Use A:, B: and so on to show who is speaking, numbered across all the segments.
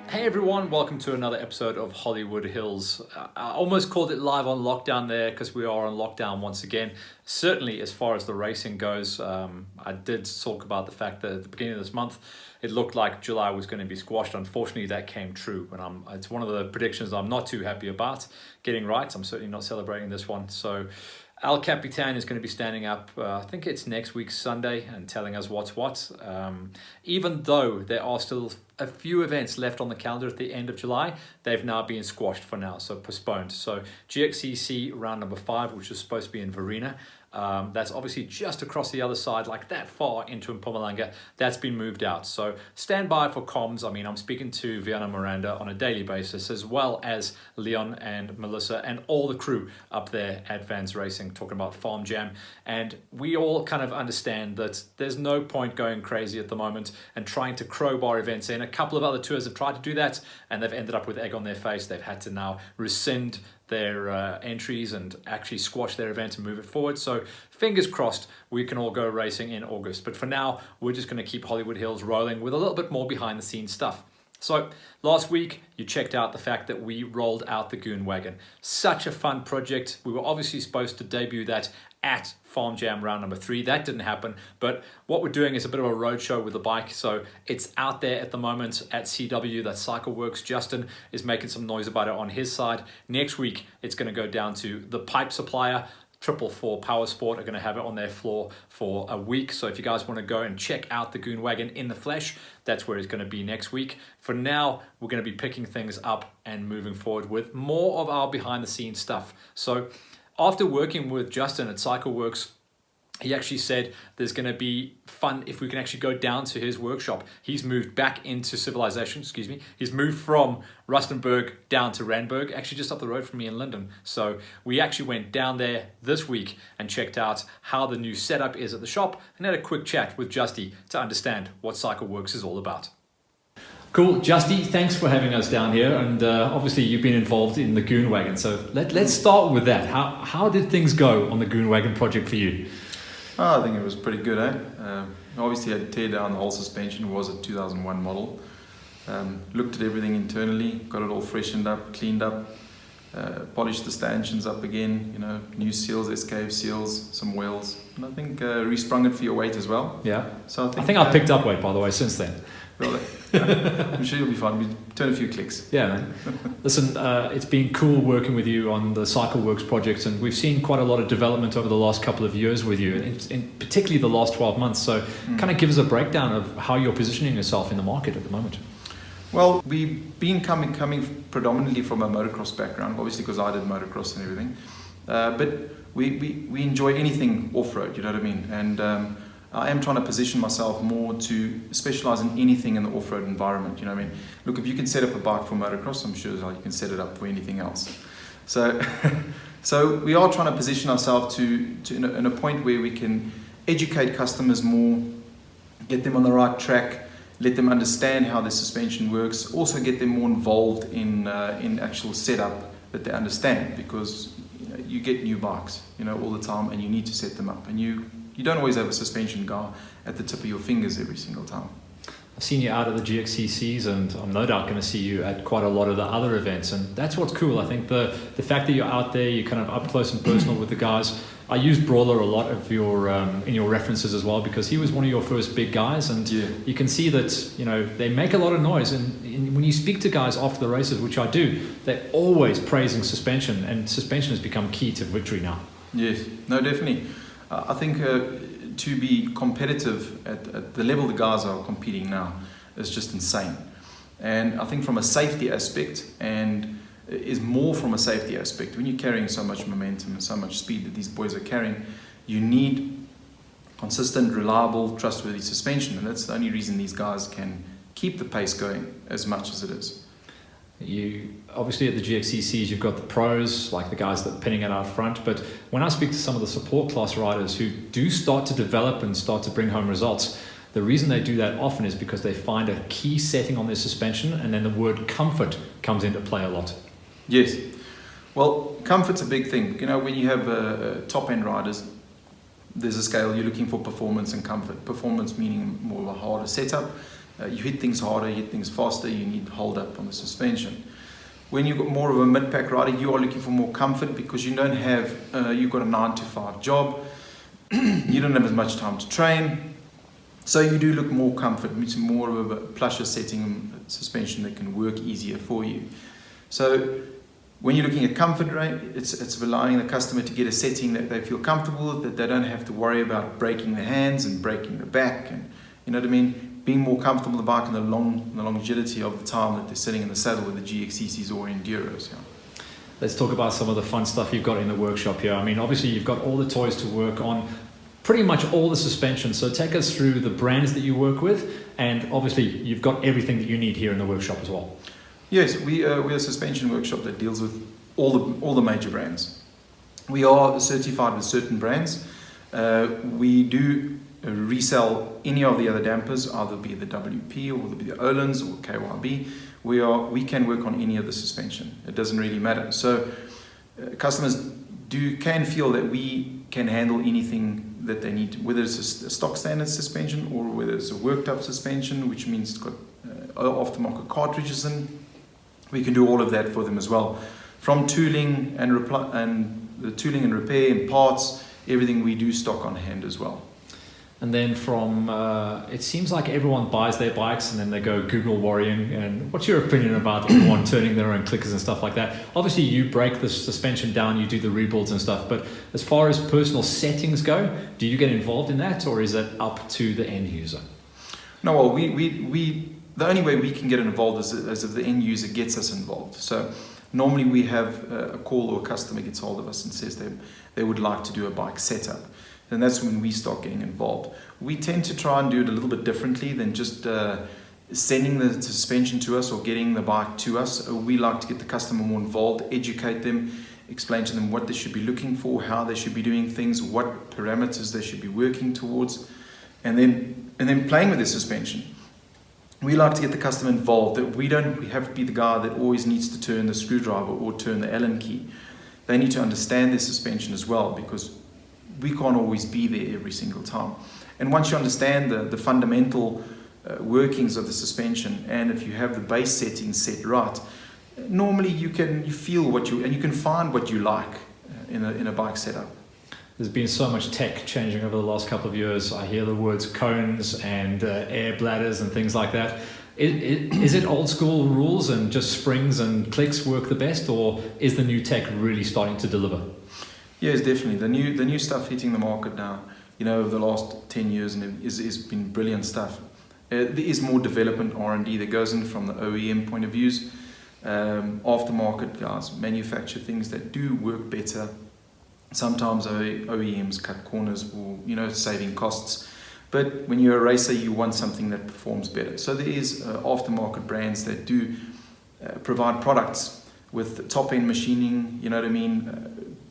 A: Hey everyone, welcome to another episode of Hollywood Hills. I almost called it live on lockdown there because we are on lockdown once again. Certainly as far as the racing goes, I did talk about the fact that at the beginning of this month, it looked like July was going to be squashed. Unfortunately, that came true, and it's one of the predictions I'm not too happy about getting right. I'm certainly not celebrating this one. So El Capitan is going to be standing up, I think it's next week Sunday, and telling us what's what. Even though there are still a few events left on the calendar at the end of July, they've now been squashed for now, so postponed. So GXCC round number 5, which was supposed to be in Verena, that's obviously just across the other side, like that far into Mpumalanga, that's been moved out. So stand by for comms. I mean, I'm speaking to Viana Miranda on a daily basis, as well as Leon and Melissa and all the crew up there at Vans Racing, talking about Farm Jam. And we all kind of understand that there's no point going crazy at the moment and trying to crowbar events in. A couple of other tours have tried to do that, and they've ended up with egg on their face. They've had to now rescind their entries and actually squash their event and move it forward. So fingers crossed we can all go racing in August. But for now, we're just going to keep Hollywood Hills rolling with a little bit more behind the scenes stuff. So last week, you checked out the fact that we rolled out the Goon Wagon. Such a fun project. We were obviously supposed to debut that at Farm Jam round number 3. That didn't happen, but what we're doing is a bit of a roadshow with the bike. So it's out there at the moment at CW, that Cycle Works. Justin is making some noise about it on his side. Next week, it's going to go down to the pipe supplier. 444 Power Sport are going to have it on their floor for a week. So if you guys want to go and check out the Goon Wagon in the flesh, that's where it's going to be next week. For now, we're going to be picking things up and moving forward with more of our behind the scenes stuff. So after working with Justin at CycleWorks, he actually said there's going to be fun if we can actually go down to his workshop. He's moved back into civilization, He's moved from Rustenburg down to Randburg, actually just up the road from me in Linden. So we actually went down there this week and checked out how the new setup is at the shop and had a quick chat with Justy to understand what CycleWorks is all about. Cool, Justy, thanks for having us down here, and obviously you've been involved in the Goon Wagon, so let's start with that. How did things go on the Goon Wagon project for you?
B: I think it was pretty good, obviously I had to tear down the whole suspension. It was a 2001 model. Looked at everything internally, got it all freshened up, cleaned up, polished the stanchions up again, new seals, SKF seals, some wheels, and I think resprung it for your weight as well.
A: Yeah.
B: So
A: I think I've picked up weight, by the way, since then.
B: Really? I'm sure you'll be fine. We turn a few clicks.
A: Yeah, man. Listen, it's been cool working with you on the CycleWorks project, and we've seen quite a lot of development over the last couple of years with you, in particularly the last 12 months. So kind of give us a breakdown of how you're positioning yourself in the market at the moment.
B: Well, we've been coming predominantly from a motocross background, obviously because I did motocross and everything. But we enjoy anything off-road, you know what I mean? And I am trying to position myself more to specialize in anything in the off-road environment, you know what I mean? Look, if you can set up a bike for motocross, I'm sure you can set it up for anything else. So we are trying to position ourselves to in a point where we can educate customers more, get them on the right track, let them understand how the suspension works, also get them more involved in actual setup that they understand, because you get new bikes, all the time, and you need to set them up, and you don't always have a suspension guy at the tip of your fingers every single time.
A: I've seen you out at the GXCCs, and I'm no doubt going to see you at quite a lot of the other events, and that's what's cool. I think the fact that you're out there, you're kind of up close and personal with the guys. I use Brawler a lot of your in your references as well, because he was one of your first big guys, and you can see that they make a lot of noise, and when you speak to guys after the races, which I do, they're always praising suspension, and suspension has become key to victory now.
B: Yes, no, definitely. I think to be competitive at the level the guys are competing now is just insane. And I think from a safety aspect, and is more from a safety aspect, when you're carrying so much momentum and so much speed that these boys are carrying, you need consistent, reliable, trustworthy suspension. And that's the only reason these guys can keep the pace going as much as it is.
A: You obviously at the GXCCs, you've got the pros, like the guys that are pinning it out front, but when I speak to some of the support class riders who do start to develop and start to bring home results, the reason they do that often is because they find a key setting on their suspension, and then the word comfort comes into play a lot.
B: Yes. Well, comfort's a big thing. When you have top-end riders, there's a scale. You're looking for performance and comfort. Performance meaning more of a harder setup, You hit things harder, you hit things faster, you need hold up on the suspension. When you've got more of a mid-pack rider, you are looking for more comfort because you don't have, you've got a 9-to-5 job, you don't have as much time to train, so you do look more comfort, it's more of a plusher setting suspension that can work easier for you. So when you're looking at comfort rate, it's allowing the customer to get a setting that they feel comfortable with, that they don't have to worry about breaking their hands and breaking the back, and you know what I mean? Being more comfortable with the bike and the longevity of the time that they're sitting in the saddle with the GXCCs or Enduros. Yeah.
A: Let's talk about some of the fun stuff you've got in the workshop here. I mean, obviously you've got all the toys to work on, pretty much all the suspension. So take us through the brands that you work with, and obviously you've got everything that you need here in the workshop as well.
B: Yes, we're a suspension workshop that deals with all the major brands. We are certified with certain brands. We do resell any of the other dampers, either be the WP or be the Öhlins or KYB. We can work on any of the suspension. It doesn't really matter. So customers can feel that we can handle anything that they need, whether it's a stock standard suspension or whether it's a worked up suspension, which means it's got aftermarket cartridges in. We can do all of that for them as well. From tooling and the tooling and repair and parts, everything we do stock on hand as well.
A: And then from, it seems like everyone buys their bikes and then they go Google worrying. And what's your opinion about everyone turning their own clickers and stuff like that? Obviously you break the suspension down, you do the rebuilds and stuff, but as far as personal settings go, do you get involved in that, or is it up to the end user?
B: No, well, the only way we can get involved is if the end user gets us involved. So normally we have a call, or a customer gets hold of us and says they would like to do a bike setup. And that's when we start getting involved. We tend to try and do it a little bit differently than just sending the suspension to us or getting the bike to us. We like to get the customer more involved, educate them, explain to them what they should be looking for, how they should be doing things, what parameters they should be working towards, and then playing with the suspension. We like to get the customer involved, that we have to be the guy that always needs to turn the screwdriver or turn the Allen key. They need to understand their suspension as well, because we can't always be there every single time. And once you understand the fundamental workings of the suspension, and if you have the base settings set right, normally you feel and you can find what you like in a bike setup.
A: There's been so much tech changing over the last couple of years. I hear the words cones and air bladders and things like that. Is it old school rules and just springs and clicks work the best, or is the new tech really starting to deliver?
B: Yes, definitely. The new stuff hitting the market now, over the last 10 years, and is been brilliant stuff. There is more development R&D that goes in from the OEM point of views. Aftermarket guys manufacture things that do work better. Sometimes OEMs cut corners or, saving costs. But when you're a racer, you want something that performs better. So there is aftermarket brands that do provide products with top-end machining,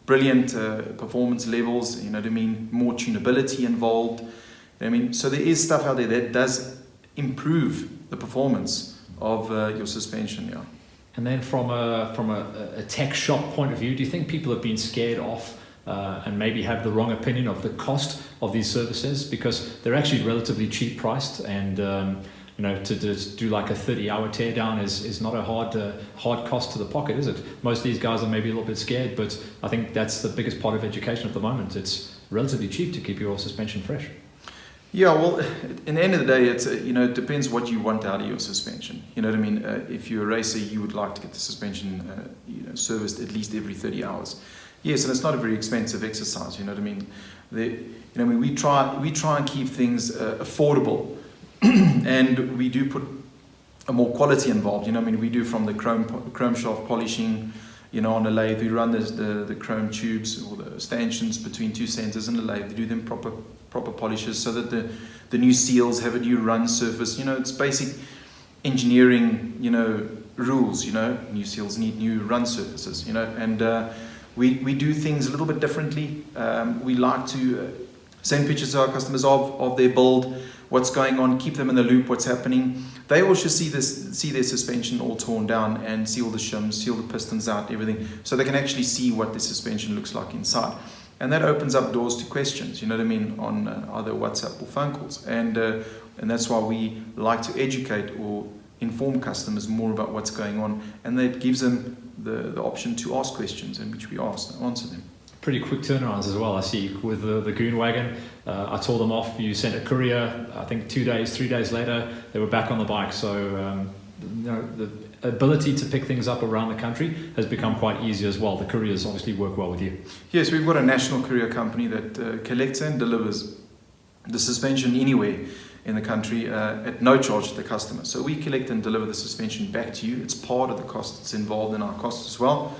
B: brilliant performance levels, more tunability involved. So there is stuff out there that does improve the performance of your suspension, yeah.
A: And then from a tech shop point of view, do you think people have been scared off and maybe have the wrong opinion of the cost of these services, because they're actually relatively cheap priced, and to just do like a 30-hour teardown is not a hard cost to the pocket, is it? Most of these guys are maybe a little bit scared, but I think that's the biggest part of education at the moment. It's relatively cheap to keep your suspension fresh.
B: Yeah, well, in the end of the day, it's it depends what you want out of your suspension. You know what I mean? If you're a racer, you would like to get the suspension serviced at least every 30 hours. Yes, and it's not a very expensive exercise. You know what I mean? We try and keep things affordable, and we do put a more quality involved. We do from the chrome shaft polishing. On a lathe, we run the chrome tubes or the stanchions between two centers in the lathe. We do them proper polishes so that the new seals have a new run surface. It's basic engineering, rules. New seals need new run surfaces. And we do things a little bit differently. We like to send pictures to our customers of their build, what's going on, keep them in the loop, what's happening. They also see their suspension all torn down and see all the shims, see all the pistons out, everything, so they can actually see what the suspension looks like inside. And that opens up doors to questions, on either WhatsApp or phone calls. And And that's why we like to educate or inform customers more about what's going on, and that gives them the option to ask questions, and which we answer them.
A: Pretty quick turnarounds as well, I see, with the Goon Wagon. I told them off, you sent a courier, I think 2 days, 3 days later, they were back on the bike. So the ability to pick things up around the country has become quite easy as well. The couriers obviously work well with you.
B: Yes, we've got a national courier company that collects and delivers the suspension anywhere in the country at no charge to the customer. So we collect and deliver the suspension back to you. It's part of the cost. It's involved in our costs as well.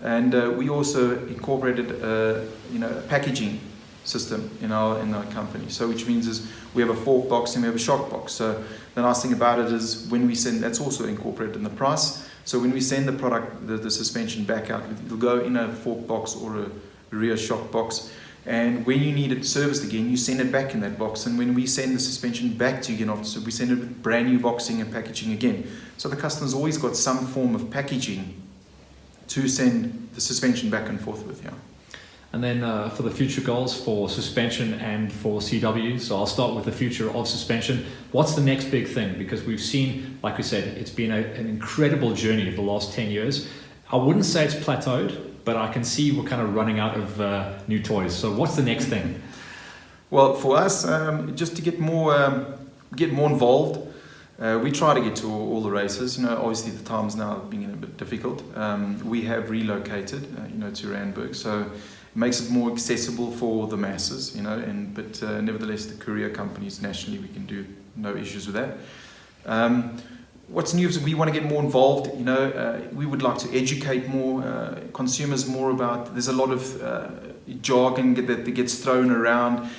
B: And we also incorporated a packaging system in our company. So which means is we have a fork box and we have a shock box. So the nice thing about it is when we send, that's also incorporated in the price. So when we send the product, the suspension back out, it'll go in a fork box or a rear shock box. And when you need it serviced again, you send it back in that box. And when we send the suspension back to you again after, so we send it with brand new boxing and packaging again. So the customer's always got some form of packaging to send the suspension back and forth with. Yeah.
A: And then for the future goals for suspension and for CW, so I'll start with the future of suspension. What's the next big thing? Because we've seen, like we said, it's been an incredible journey of the last 10 years. I wouldn't say it's plateaued, but I can see we're kind of running out of new toys. So what's the next thing?
B: Well, for us, just to get more involved, we try to get to all the races. Obviously the time's now being a bit difficult. We have relocated, to Randburg, so it makes it more accessible for the masses. But nevertheless, the courier companies nationally, we can do no issues with that. What's new is we want to get more involved. We would like to educate more consumers more about. There's a lot of jargon that gets thrown around,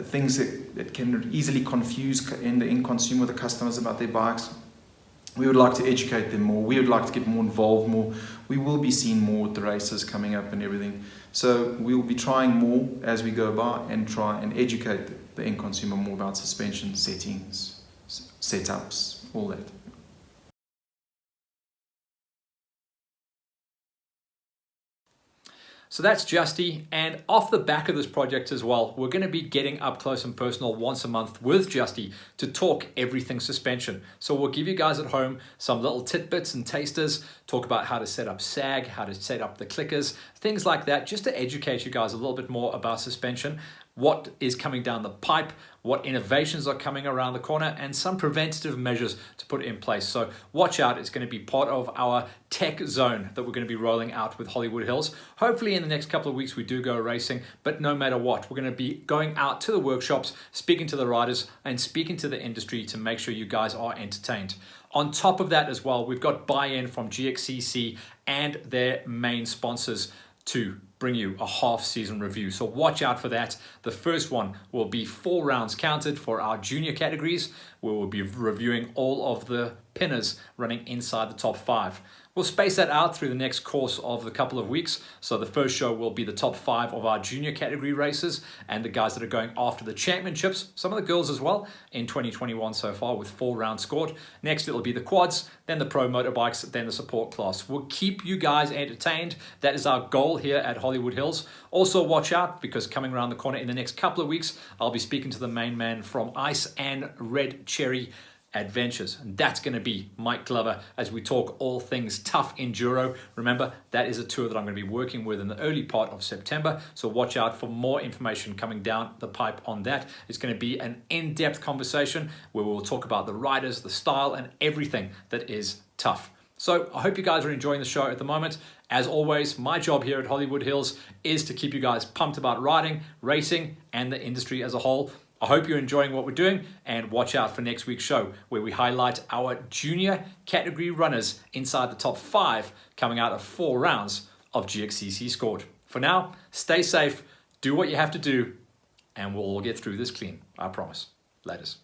B: things that can easily confuse the end consumer, the customers about their bikes. We would like to educate them more. We would like to get more involved more. We will be seeing more at the races coming up and everything. So we will be trying more as we go by and try and educate the end consumer more about suspension settings, setups, all that.
A: So that's Justy, and off the back of this project as well, we're going to be getting up close and personal once a month with Justy to talk everything suspension. So we'll give you guys at home some little tidbits and tasters, talk about how to set up sag, how to set up the clickers, things like that, just to educate you guys a little bit more about suspension, what is coming down the pipe, what innovations are coming around the corner, and some preventative measures to put in place. So watch out, it's going to be part of our tech zone that we're going to be rolling out with Hollywood Hills. Hopefully in the next couple of weeks we do go racing, but no matter what, we're going to be going out to the workshops, speaking to the riders and speaking to the industry to make sure you guys are entertained. On top of that as well, we've got buy-in from GXCC and their main sponsors to bring you a half-season review. So watch out for that. The first one will be 4 rounds counted for our junior categories, where we'll be reviewing all of the pinners running inside the top 5. We'll space that out through the next course of the couple of weeks. So the first show will be the top 5 of our junior category races and the guys that are going after the championships, some of the girls as well, in 2021 so far with 4 rounds scored. Next it'll be the quads, then the pro motorbikes, then the support class. We'll keep you guys entertained. That is our goal here at Hollywood Hills. Also watch out, because coming around the corner in the next couple of weeks, I'll be speaking to the main man from Ice and Red Cherry Adventures, and that's going to be Mike Glover as we talk all things tough enduro. Remember, that is a tour that I'm going to be working with in the early part of September, so watch out for more information coming down the pipe on that. It's going to be an in-depth conversation where we'll talk about the riders, the style, and everything that is tough. So I hope you guys are enjoying the show at the moment. As always, my job here at Hollywood Hills is to keep you guys pumped about riding, racing, and the industry as a whole. I hope you're enjoying what we're doing, and watch out for next week's show where we highlight our junior category runners inside the top 5 coming out of 4 rounds of GXCC scored. For now, stay safe, do what you have to do, and we'll all get through this clean, I promise. Laters.